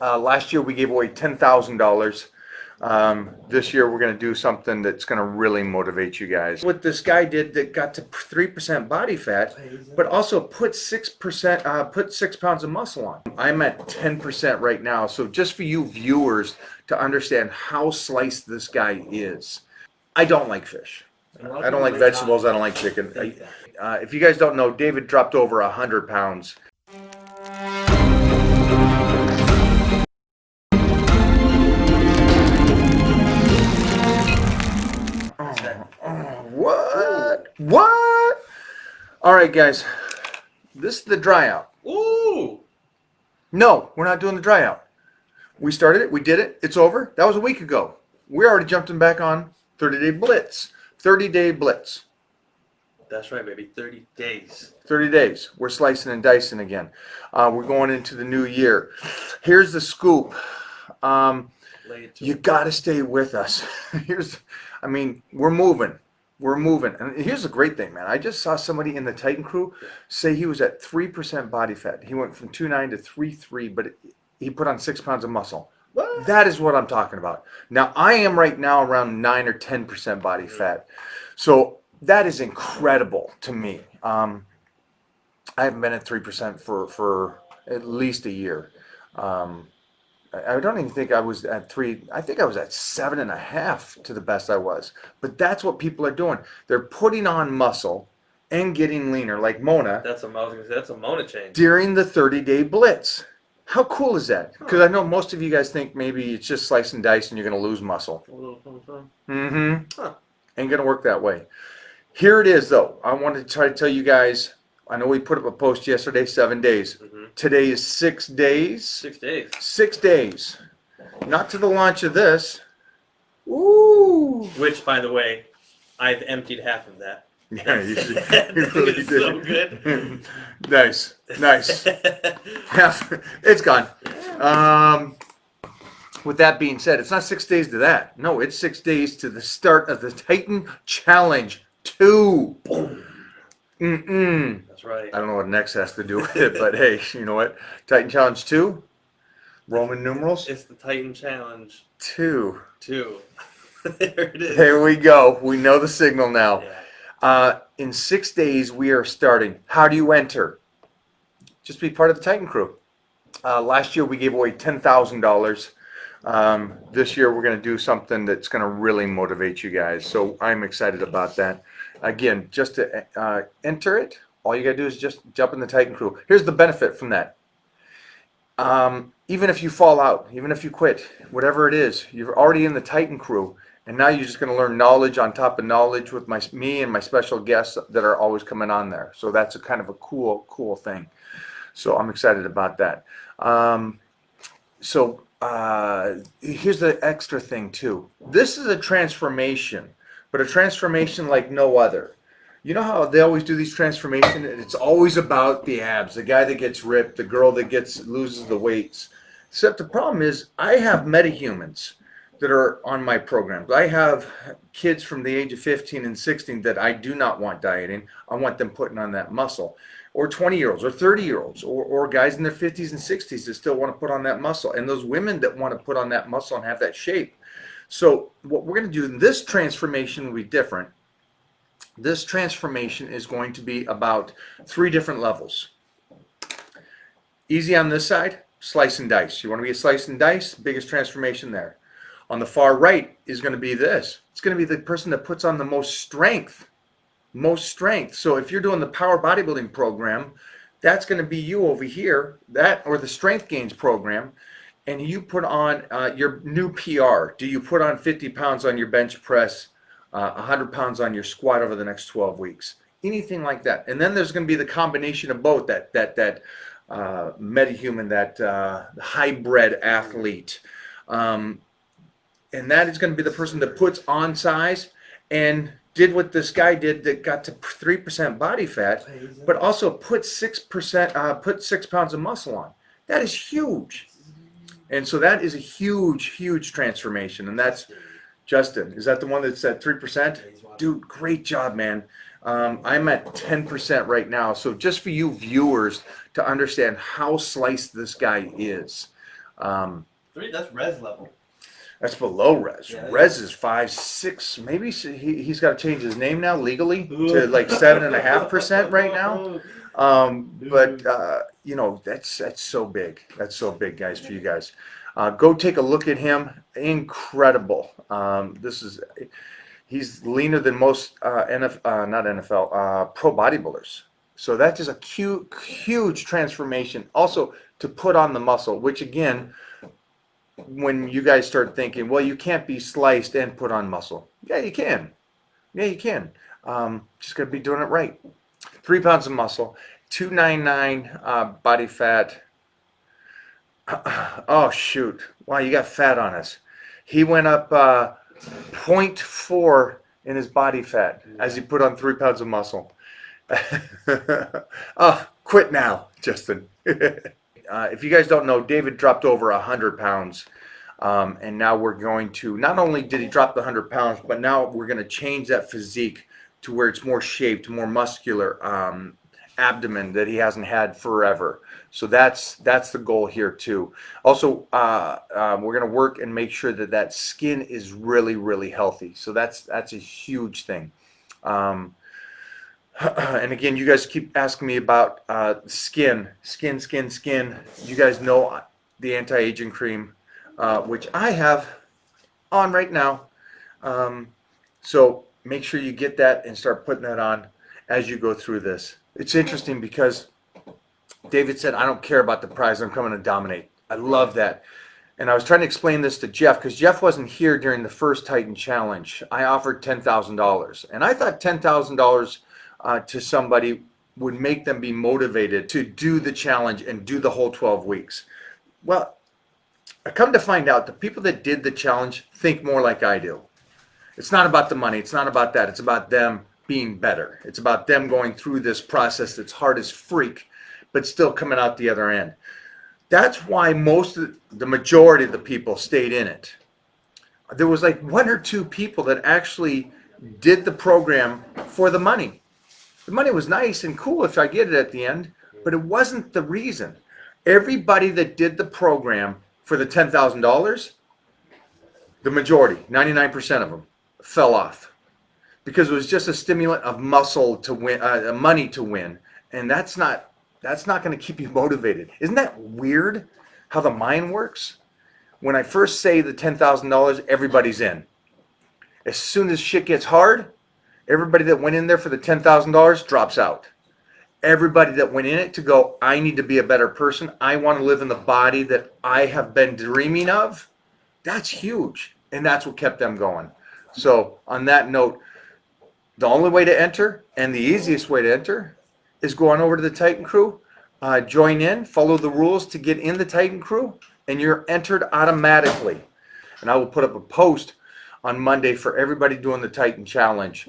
Last year we gave away $10,000. This year we're going to do something that's going to really motivate you guys. What this guy did that got to 3% body fat, but also put 6%, put 6 pounds of muscle on. I'm at 10% right now. So just for you viewers to understand how sliced this guy is. I don't like fish. I don't like vegetables. I don't like chicken. If you guys don't know, David dropped over 100 pounds. What? What? All right, guys. This is the dry out. Ooh! No, we're not doing the dry out. We started it. We did it. It's over. That was a week ago. We already jumped him back on 30-day blitz. 30-day blitz. That's right, baby. 30 days. 30 days. We're slicing and dicing again. We're going into the new year. Here's the scoop. You got to stay with us. We're moving. We're moving. And here's the great thing, man. I just saw somebody in the Titan crew say he was at 3% body fat. He went from 2.9 to 3.3, but he put on 6 pounds of muscle. What? That is what I'm talking about. Now, I am right now around 9 or 10% body fat. So that is incredible to me. I haven't been at 3% for at least a year. I don't even think I was at 3. I think I was at 7.5 to the best I was. But that's what people are doing. They're putting on muscle and getting leaner, like Mona. That's a Mona change. During the 30-day blitz. How cool is that? Because I know most of you guys think maybe it's just slice and dice and you're going to lose muscle. Huh. Ain't going to work that way. Here it is, though. I wanted to try to tell you guys. I know we put up a post yesterday, 7 days. Today is 6 days. 6 days. 6 days. Not to the launch of this. Ooh. Which, by the way, I've emptied half of that. Yeah, you really did. So good. Nice. Half. It's gone. With that being said, it's not 6 days to that. No, it's 6 days to the start of the Titan Challenge 2. Boom. That's right. I don't know what next has to do with it, but hey, you know what? Titan Challenge 2, Roman numerals. It's the Titan Challenge 2. There it is. There we go. We know the signal now. Yeah. In 6 days, we are starting. How do you enter? Just be part of the Titan crew. Last year, we gave away $10,000. This year, we're going to do something that's going to really motivate you guys. So I'm excited about that. Again, just to enter it, all you got to do is just jump in the Titan crew. Here's the benefit from that. Even if you fall out, even if you quit, whatever it is, you're already in the Titan crew. And now you're just going to learn knowledge on top of knowledge with me and my special guests that are always coming on there. So that's a kind of a cool thing. So I'm excited about that. Here's the extra thing too. This is a transformation, but a transformation like no other. You know how they always do these transformations? It's always about the abs, the guy that gets ripped, the girl that loses the weights. Except the problem is I have metahumans that are on my programs. I have kids from the age of 15 and 16 that I do not want dieting. I want them putting on that muscle. Or 20-year-olds or 30-year-olds or guys in their 50s and 60s that still want to put on that muscle. And those women that want to put on that muscle and have that shape. So what we're going to do in this transformation will be different. This transformation is going to be about 3 different levels. Easy on this side, slice and dice. You want to be a slice and dice, biggest transformation there. On the far right is going to be this. It's going to be the person that puts on the most strength. Most strength. So if you're doing the power bodybuilding program, that's going to be you over here, that or the strength gains program, and you put on your new PR. Do you put on 50 pounds on your bench press, 100 pounds on your squat over the next 12 weeks? Anything like that. And then there's going to be the combination of both, that metahuman, that hybrid athlete. And that is going to be the person that puts on size and did what this guy did that got to 3% body fat, but also put 6%, put 6 pounds of muscle on. That is huge. And so that is a huge transformation. And that's Justin. Is that the one that's at 3%? Dude, great job, man. I'm at 10% right now. So just for you viewers to understand how sliced this guy is. That's res level. That's below res. Yeah, Res is 5, 6. Maybe he's got to change his name now legally to like 7.5% right now. But you know, that's so big. That's so big, guys, for you guys. Go take a look at him. Incredible. He's leaner than most not NFL, pro bodybuilders. So that is a huge transformation. Also to put on the muscle, which again, when you guys start thinking, well, you can't be sliced and put on muscle. Yeah, you can. Yeah, you can. Just got to be doing it right. 3 pounds of muscle, 299 body fat. Oh, shoot. Wow, you got fat on us. He went up 0.4 in his body fat as he put on 3 pounds of muscle. Oh, quit now, Justin. If you guys don't know, David dropped over 100 pounds. And now we're going to, not only did he drop the 100 pounds, but now we're going to change that physique to where it's more shaped, more muscular abdomen that he hasn't had forever. So that's the goal here too. Also, we're going to work and make sure that that skin is really, really healthy. So that's a huge thing. And again, you guys keep asking me about skin. You guys know the anti-aging cream, which I have on right now. So make sure you get that and start putting that on as you go through this. It's interesting because David said, I don't care about the prize, I'm coming to dominate. I love that. And I was trying to explain this to Jeff because Jeff wasn't here during the first Titan Challenge. I offered $10,000. And I thought $10,000 to somebody would make them be motivated to do the challenge and do the whole 12 weeks. Well, I come to find out the people that did the challenge think more like I do. It's not about the money. It's not about that. It's about them being better. It's about them going through this process that's hard as freak, but still coming out the other end. That's why the majority of the people stayed in it. There was like 1 or 2 people that actually did the program for the money. The money was nice and cool if I get it at the end, but it wasn't the reason. Everybody that did the program for the $10,000, the majority, 99% of them, fell off because it was just a stimulant of muscle to win, money to win, and that's not going to keep you motivated. Isn't that weird how the mind works? When I first say the $10,000, everybody's in. As soon as shit gets hard, everybody that went in there for the $10,000 drops out. Everybody that went in it to go, I need to be a better person. I want to live in the body that I have been dreaming of. That's huge. And that's what kept them going. So on that note, the only way to enter and the easiest way to enter is go on over to the Titan Crew, join in, follow the rules to get in the Titan Crew, and you're entered automatically. And I will put up a post on Monday for everybody doing the Titan Challenge,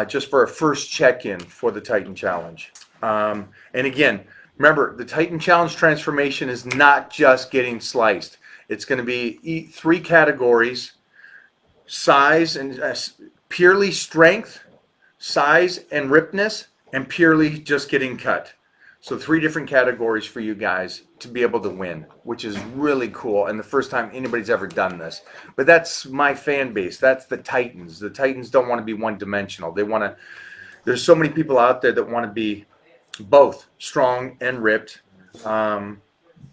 just for a first check-in for the Titan Challenge. And again, remember, the Titan Challenge transformation is not just getting sliced. It's going to be 3 categories: size and purely strength, size and ripness, and purely just getting cut. So 3 different categories for you guys to be able to win, which is really cool. And the first time anybody's ever done this. But that's my fan base. That's the Titans. The Titans don't want to be one-dimensional. They want to. There's so many people out there that want to be both strong and ripped, and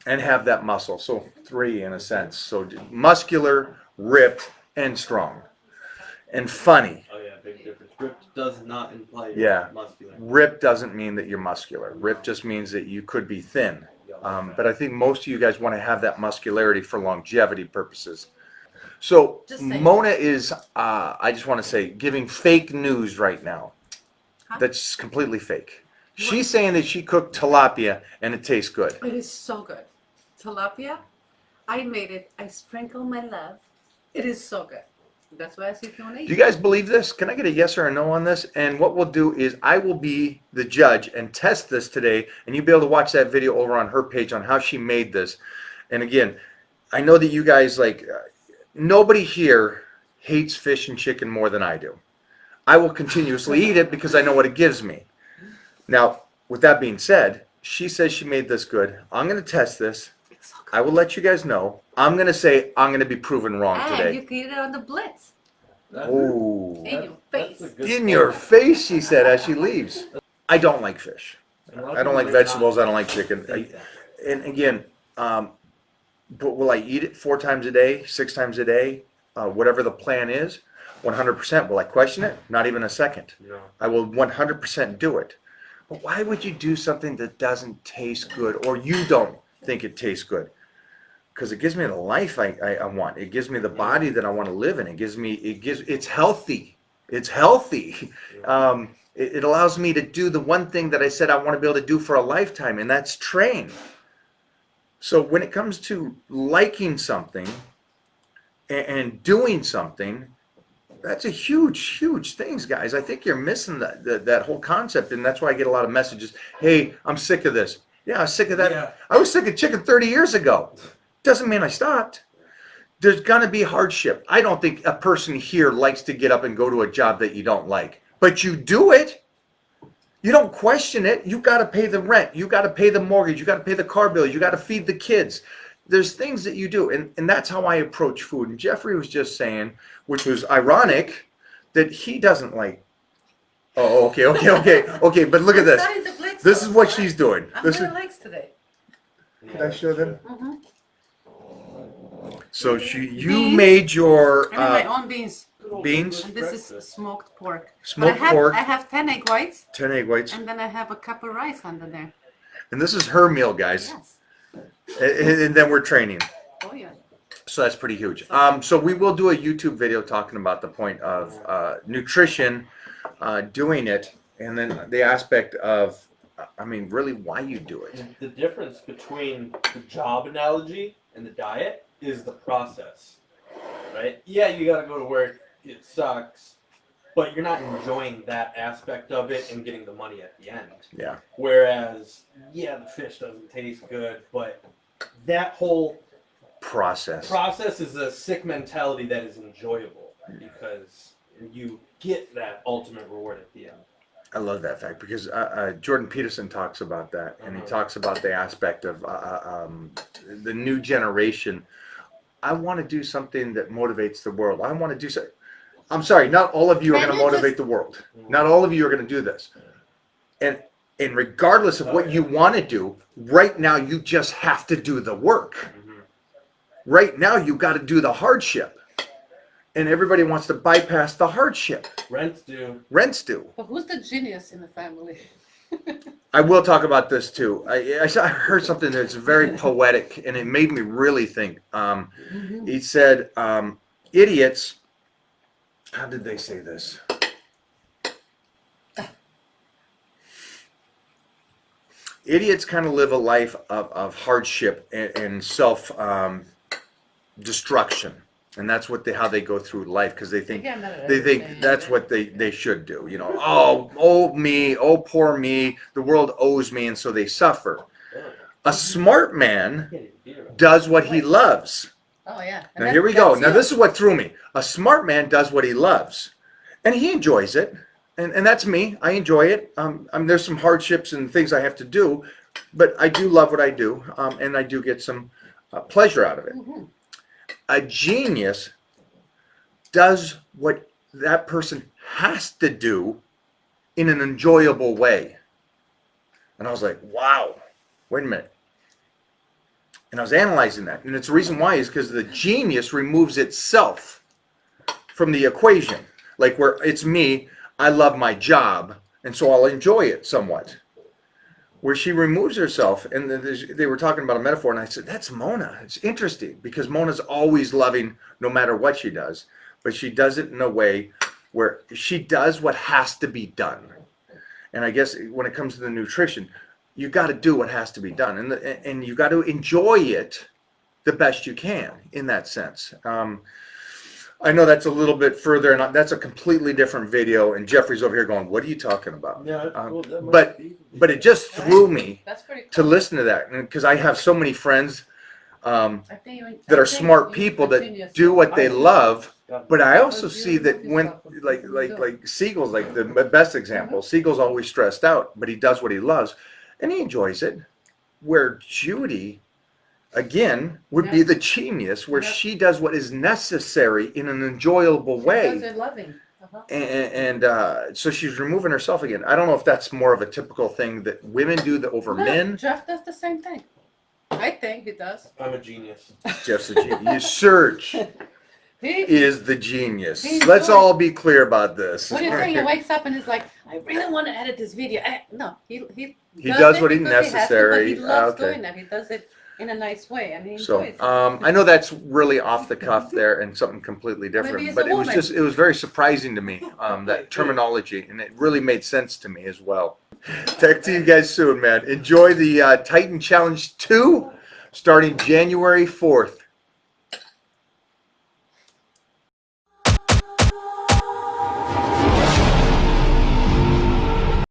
have that muscle. So 3 in a sense. So muscular, ripped, and strong, and funny. Oh yeah, big difference. Ripped does not imply muscular. Ripped doesn't mean that you're muscular. Ripped just means that you could be thin. But I think most of you guys want to have that muscularity for longevity purposes. So Mona is, I just want to say, giving fake news right now. Huh? That's completely fake. She's saying that she cooked tilapia and it tastes good. It is so good. Tilapia, I made it. I sprinkle my love. It is so good. That's why I see if you want to eat. Do you guys believe this? Can I get a yes or a no on this? And what we'll do is I will be the judge and test this today, and you'll be able to watch that video over on her page on how she made this. And again, I know that you guys, like, nobody here hates fish and chicken more than I do. I will continuously eat it because I know what it gives me. Now, with that being said, she says she made this good. I'm going to test this. It's so good. I will let you guys know. I'm gonna say I'm gonna be proven wrong And today. you can eat it on the Blitz. Oh, In your face. in your face, she said as she leaves. I don't like fish. I don't like vegetables. I don't like chicken. And again, but will I eat it 4 times a day, 6 times a day, whatever the plan is? 100%. Will I question it? Not even a second. No. I will 100% do it. But why would you do something that doesn't taste good or you don't think it tastes good? Because it gives me the life I want. It gives me the body that I want to live in. It's healthy. It's healthy. It allows me to do the one thing that I said I want to be able to do for a lifetime, and that's train. So when it comes to liking something and doing something, that's a huge things, guys. I think you're missing that whole concept, and that's why I get a lot of messages. Hey, I'm sick of this. Yeah, I was sick of that. Yeah. I was sick of chicken 30 years ago. Doesn't mean I stopped. There's gonna be hardship. I don't think a person here likes to get up and go to a job that you don't like, but you do it. You don't question it. You got to pay the rent. You got to pay the mortgage. You got to pay the car bill. You got to feed the kids. There's things that you do. And that's how I approach food. And Jeffrey was just saying, which was ironic, that he doesn't like. Oh, okay. But look at this. Starting the Blitz This though. is what she's doing. I'm This doing is. legs today. Can I show them? Mm-hmm. So you Beans. made your I made my own beans. beans, And this is smoked pork. smoked but pork, I have 10 egg whites, 10 egg whites, and then I have a cup of rice under there. and this is her meal, guys. Yes. And then we're training. Oh yeah. So that's pretty huge. So we will do a YouTube video talking about the point of nutrition, doing it, and then the aspect of, I mean, really why you do it. The difference between the job analogy and the diet is the process, right? Yeah, you gotta go to work. It sucks, but you're not enjoying that aspect of it and getting the money at the end. Yeah. Whereas, yeah, the fish doesn't taste good, but that whole Process. process is a sick mentality that is enjoyable because you get that ultimate reward at the end. I love that fact because Jordan Peterson talks about that, and he talks about the aspect of the new generation. I want to do something that motivates the world. I want to do so. I'm sorry, not all of you are Can going to you motivate the world. Not all of you are going to do this. And regardless of what you want to do, right now you just have to do the work. Right now you got to do the hardship. And everybody wants to bypass the hardship. Rents do. Rents do. But who's the genius in the family? I will talk about this too. I heard something that's very poetic, and it made me really think. He said, idiots, how did they say this? Idiots kind of live a life of hardship and self destruction. And that's what how they go through life because they think that's what they should do. You know, oh me, oh poor me, the world owes me, and so they suffer. A smart man does what he loves. Oh yeah. Now here we go. Now this is what threw me. A smart man does what he loves, and he enjoys it, and that's me. I enjoy it. There's some hardships and things I have to do, but I do love what I do, and I do get some pleasure out of it. Mm-hmm. A genius does what that person has to do in an enjoyable way. And I was like, wow, wait a minute. And I was analyzing that. And it's the reason why is because the genius removes itself from the equation. Like where it's me, I love my job, and so I'll enjoy it somewhat. Where she removes herself, and they were talking about a metaphor, and I said, that's Mona. It's interesting because Mona's always loving no matter what she does, but she does it in a way where she does what has to be done. And I guess when it comes to the nutrition, you got to do what has to be done, and you got to enjoy it the best you can in that sense. I know that's a little bit further, and that's a completely different video. And Jeffrey's over here going, "What are you talking about?" Yeah, but it just threw me That's pretty cool. to listen to that, because I have so many friends that that are smart people that do what they love. But I also see that when, like Siegel's like the best example. Siegel's always stressed out, but he does what he loves, and he enjoys it. Where Judy, again, would be Yeah. the genius, where Yeah. she does what is necessary in an enjoyable She way. does it loving. Uh-huh. And so she's removing herself again. I don't know if that's more of a typical thing that women do over No, men. Jeff does the same thing. I think he does. I'm a genius. Jeff's the genius. Serge He, is the genius. He's Let's good. all be clear about this. what do you think? He wakes up and is like, I really want to edit this video. No, he does it what is because he has to, but he necessary. loves Okay. doing that. He does it in a nice way, and he So, enjoys it. I know that's really off the cuff there and something completely Maybe different, he's but a it was woman. it was very surprising to me, that terminology, and it really made sense to me as well. Talk to you guys soon, man. Enjoy the Titan Challenge 2 starting January 4th.